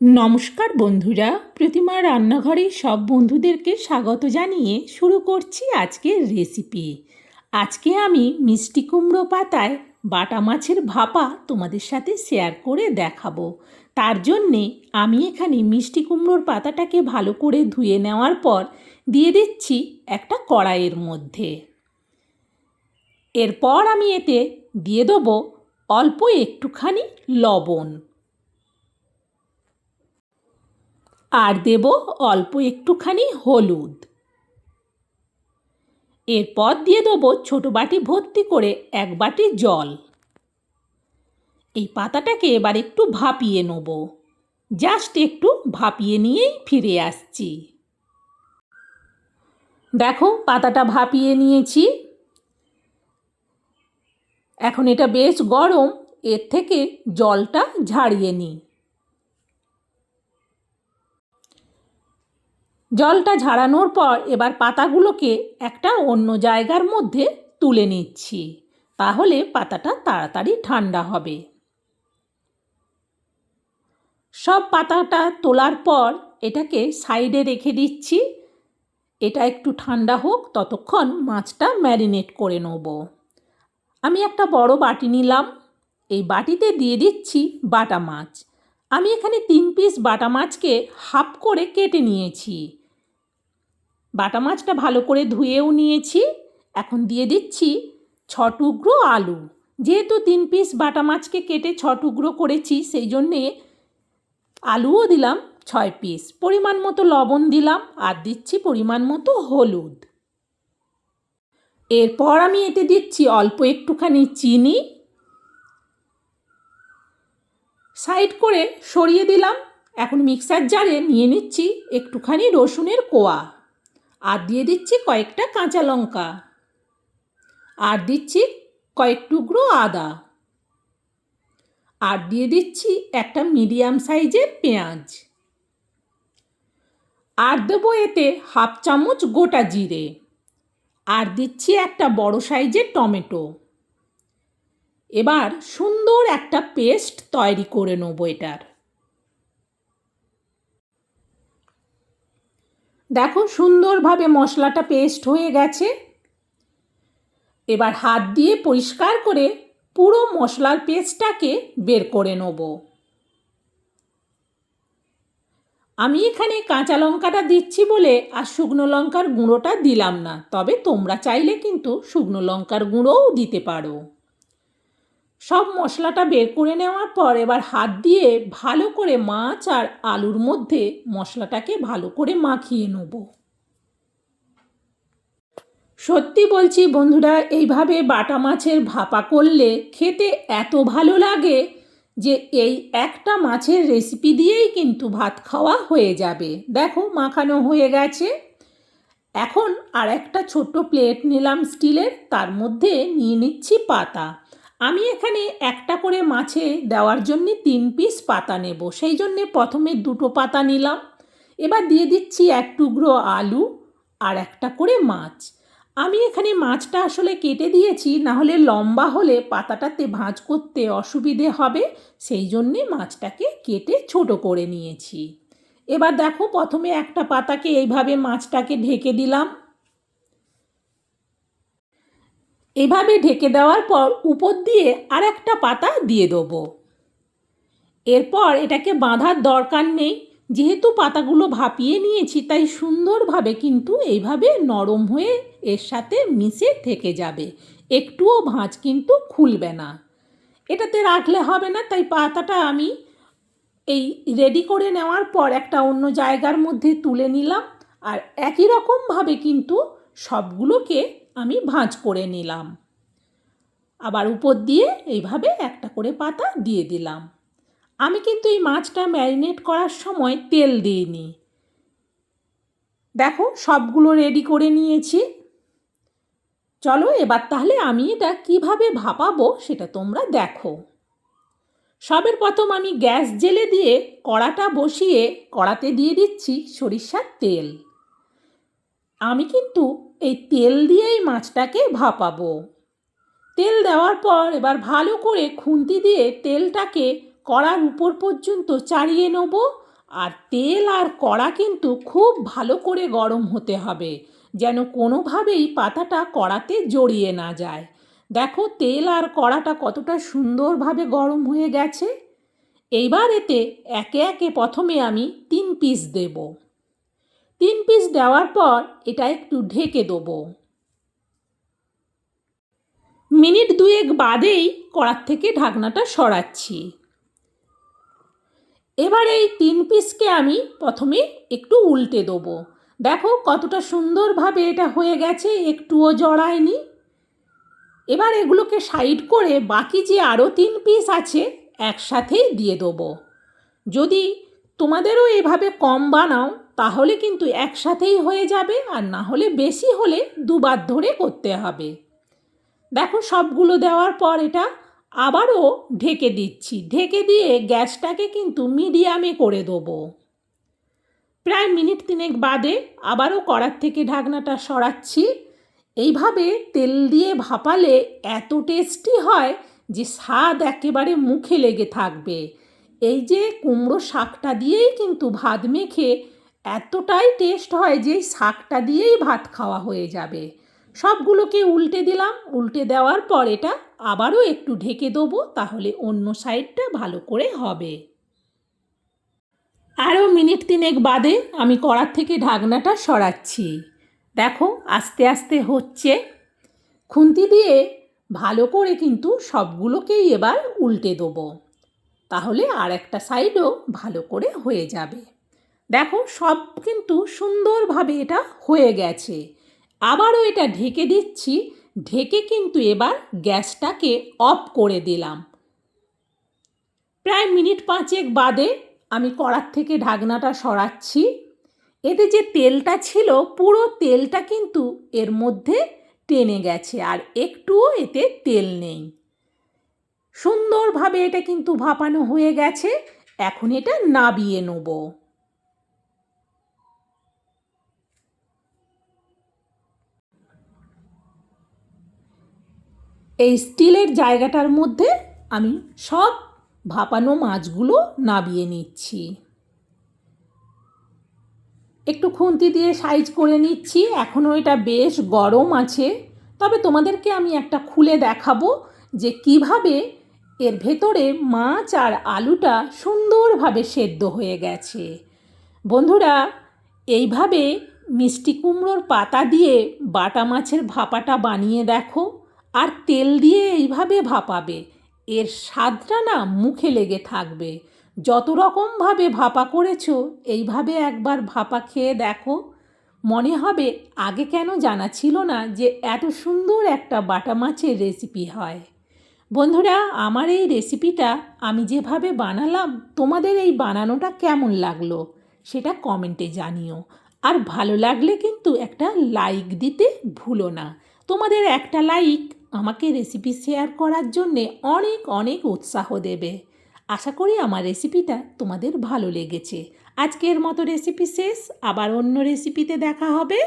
নমস্কার বন্ধুরা, প্রতিমা রান্নাঘরে সব বন্ধুদেরকে স্বাগত জানিয়ে শুরু করছি আজকের রেসিপি। আজকে আমি মিষ্টি কুমড়ো পাতায় বাটা মাছের ভাপা তোমাদের সাথে শেয়ার করে দেখাবো। তার জন্যে আমি এখানে মিষ্টি কুমড়োর পাতাটাকে ভালো করে ধুয়ে নেওয়ার পর দিয়ে দিচ্ছি একটা কড়াইয়ের মধ্যে। এরপর আমি এতে দিয়ে দেবো অল্প একটুখানি লবণ, আর দেব অল্প একটুখানি হলুদ। এরপর দিয়ে দেবো ছোটো বাটি ভর্তি করে 1 বাটি জল। এই পাতাটাকে এবার একটু ভাপিয়ে নেব, জাস্ট একটু ভাপিয়ে নিয়েই ফিরে আসছি। দেখো পাতাটা ভাপিয়ে নিয়েছি, এখন এটা বেশ গরম, এর থেকে জলটা ঝাড়িয়ে নিই। জলটা ঝাড়ানোর পর এবার পাতাগুলোকে একটা অন্য জায়গার মধ্যে তুলে নিচ্ছি, তাহলে পাতাটা তাড়াতাড়ি ঠান্ডা হবে। সব পাতাটা তোলার পর এটাকে সাইডে রেখে দিচ্ছি। এটা একটু ঠান্ডা হোক, ততক্ষণ মাছটা ম্যারিনেট করে নেব। আমি একটা বড় বাটি নিলাম, এই বাটিতে দিয়ে দিচ্ছি বাটা মাছ। আমি এখানে 3 পিস বাটা মাছকে হাফ করে কেটে নিয়েছি। বাটা মাছটা ভালো করে ধুয়েও নিয়েছি। এখন দিয়ে দিচ্ছি 6 টুকরো আলু। যেহেতু 3 পিস বাটা মাছকে কেটে 6 টুকরো করেছি, সেই জন্যে আলুও দিলাম 6 পিস। পরিমাণ মতো লবণ দিলাম, আর দিচ্ছি পরিমাণ মতো হলুদ। এরপর আমি এতে দিচ্ছি অল্প একটুখানি চিনি। সাইড করে সরিয়ে দিলাম। এখন মিক্সার জারে নিয়ে নিচ্ছি একটুখানি রসুনের কোয়া, আর দিয়ে দিচ্ছি কয়েকটা কাঁচা লঙ্কা, আর দিচ্ছি কয়েক টুকরো আদা, আর দিয়ে দিচ্ছি একটা মিডিয়াম সাইজের পেঁয়াজ, আর দেবো এতে হাফ চামচ গোটা জিরে, আর দিচ্ছি একটা বড় সাইজের টমেটো। এবার সুন্দর একটা পেস্ট তৈরি করে নেব এটার। দেখো সুন্দরভাবে মশলাটা পেস্ট হয়ে গেছে। এবার হাত দিয়ে পরিষ্কার করে পুরো মশলার পেস্টটাকে বের করে নেব। আমি এখানে কাঁচা লঙ্কাটা দিচ্ছি বলে আর শুকনো লঙ্কার গুঁড়োটা দিলাম না, তবে তোমরা চাইলে কিন্তু শুকনো লঙ্কার গুঁড়োও দিতে পারো। সব মশলাটা বের করে নেওয়ার পর এবার হাত দিয়ে ভালো করে মাছ আর আলুর মধ্যে মশলাটাকে ভালো করে মাখিয়ে নেব। সত্যি বলছি বন্ধুরা, এইভাবে বাটা মাছের ভাপা করলে খেতে এত ভালো লাগে যে এই একটা মাছের রেসিপি দিয়েই কিন্তু ভাত খাওয়া হয়ে যাবে। দেখো মাখানো হয়ে গেছে। এখন আর একটা ছোট্ট প্লেট নিলাম স্টিলের, তার মধ্যে নিয়ে নিচ্ছি পাতা। আমি এখানে একটা করে মাছে দেওয়ার জন্য 3 পিস পাতা নেব, সেই জন্যে প্রথমে 2টো পাতা নিলাম। এবার দিয়ে দিচ্ছি 1 টুকরো আলু আর একটা করে মাছ। আমি এখানে মাছটা আসলে কেটে দিয়েছি, নাহলে লম্বা হলে পাতাটাতে ভাঁজ করতে অসুবিধে হবে, সেই জন্যে মাছটাকে কেটে ছোট করে নিয়েছি। এবার দেখো প্রথমে একটা পাতাকে এইভাবে মাছটাকে ঢেকে দিলাম। এভাবে ঢেকে দেওয়ার পর উপর দিয়ে আর একটা পাতা দিয়ে দেবো। এরপর এটাকে বাঁধার দরকার নেই, যেহেতু পাতাগুলো ভাপিয়ে নিয়েছি তাই সুন্দরভাবে কিন্তু এইভাবে নরম হয়ে এর সাথে মিশে থেকে যাবে, একটুও ভাঁজ কিন্তু খুলবে না। এটাতে রাখলে হবে না, তাই পাতাটা আমি এই রেডি করে নেওয়ার পর একটা অন্য জায়গার মধ্যে তুলে নিলাম, আর একই রকমভাবে কিন্তু সবগুলোকে আমি ভাঁজ করে নিলাম। আবার উপর দিয়ে এইভাবে একটা করে পাতা দিয়ে দিলাম। আমি কিন্তু এই মাছটা ম্যারিনেট করার সময় তেল দিইনি। দেখো সবগুলো রেডি করে নিয়েছি। চলো এবার তাহলে আমি এটা কিভাবে ভাপাবো সেটা তোমরা দেখো। সবের প্রথম আমি গ্যাস জ্বেলে দিয়ে কড়াটা বসিয়ে কড়াতে দিয়ে দিচ্ছি সরিষার তেল। আমি কিন্তু এই তেল দিয়েই মাছটাকে ভাপাবো। তেল দেওয়ার পর এবার ভালো করে খুন্তি দিয়ে তেলটাকে কড়ার উপর পর্যন্ত চাড়িয়ে নেব, আর তেল আর কড়া কিন্তু খুব ভালো করে গরম হতে হবে, যেন কোনোভাবেই পাতাটা কড়াতে জড়িয়ে না যায়। দেখো তেল আর কড়াটা কতটা সুন্দরভাবে গরম হয়ে গেছে। এইবার এতে একে একে প্রথমে আমি 3 পিস দেব। 3 পিস দেওয়ার পর এটা একটু ঢেকে দেবো। মিনিট 2 বাদেই কড়ার থেকে ঢাকনাটা সরাচ্ছি। এবার এই 3 পিসকে আমি প্রথমে একটু উল্টে দেবো। দেখো কতটা সুন্দরভাবে এটা হয়ে গেছে, একটুও জড়ায়নি। এবার এগুলোকে সাইড করে বাকি যে আরও 3 পিস আছে একসাথেই দিয়ে দেবো। যদি তোমাদেরও এভাবে কম বানাও তাহলে কিন্তু একসাথেই হয়ে যাবে, আর না হলে বেশি হলে দুবার ধরে করতে হবে। দেখো সবগুলো দেওয়ার পর এটা আবারও ঢেকে দিচ্ছি। ঢেকে দিয়ে গ্যাসটাকে কিন্তু মিডিয়ামে করে দেবো। প্রায় মিনিট 3 বাদে আবারও কড়ার থেকে ঢাকনাটা সরাচ্ছি। এইভাবে তেল দিয়ে ভাপালে এত টেস্টি হয় যে স্বাদ একেবারে মুখে লেগে থাকবে। এই যে কুমড়ো শাকটা দিয়েই কিন্তু ভাত মেখে এতটাই টেস্ট হয় যে শাকটা দিয়েই ভাত খাওয়া হয়ে যাবে। সবগুলোকে উল্টে দিলাম। উল্টে দেওয়ার পর এটা আবারও একটু ঢেকে দেবো, তাহলে অন্য সাইডটা ভালো করে হবে। আরও মিনিট 3 বাদে আমি কড়ার থেকে ঢাকনাটা সরাচ্ছি। দেখো আস্তে আস্তে হচ্ছে। খুন্তি দিয়ে ভালো করে কিন্তু সবগুলোকেই এবার উল্টে দেবো, তাহলে আর একটা সাইডও ভালো করে হয়ে যাবে। দেখো সব কিন্তু সুন্দরভাবে এটা হয়ে গেছে। আবারও এটা ঢেকে দিচ্ছি। ঢেকে কিন্তু এবার গ্যাসটাকে অফ করে দিলাম। প্রায় মিনিট 5 বাদে আমি কড়ার থেকে ঢাকনাটা সরাচ্ছি। এতে যে তেলটা ছিল পুরো তেলটা কিন্তু এর মধ্যে টেনে গেছে, আর একটুও এতে তেল নেই। সুন্দরভাবে এটা কিন্তু ভাপানো হয়ে গেছে। এখন এটা নাবিয়ে নেব। এই স্টিলের জায়গাটার মধ্যে আমি সব ভাপানো মাছগুলো নাবিয়ে নিচ্ছি। একটু খুন্তি দিয়ে সাইজ করে নিচ্ছি। এখনও এটা বেশ গরম আছে, তবে তোমাদেরকে আমি একটা খুলে দেখাবো যে কিভাবে এর ভেতরে মাছ আর আলুটা সুন্দরভাবে সেদ্ধ হয়ে গেছে। বন্ধুরা, এইভাবে মিষ্টি কুমড়োর পাতা দিয়ে বাটা মাছের ভাপাটা বানিয়ে দেখো, আর তেল দিয়ে এইভাবে ভাপাবে। এর স্বাদটা না মুখে লেগে থাকবে। যত রকমভাবে ভাপা করেছো এইভাবে একবার ভাপা খেয়ে দেখো, মনে হবে আগে কেন জানা ছিল না যে এত সুন্দর একটা বাটা মাছের রেসিপি হয়। বন্ধুরা, আমার এই রেসিপিটা আমি যেভাবে বানালাম তোমাদের এই বানানোটা কেমন লাগলো সেটা কমেন্টে জানিও। আর ভালো লাগলে কিন্তু একটা লাইক দিতে ভুলো না। তোমাদের একটা লাইক আমাকে রেসিপি শেয়ার করার জন্যে অনেক অনেক উৎসাহ দেবে। আশা করি আমার রেসিপিটা তোমাদের ভালো লেগেছে। আজকের মতো রেসিপি শেষ। আবার অন্য রেসিপিতে দেখা হবে।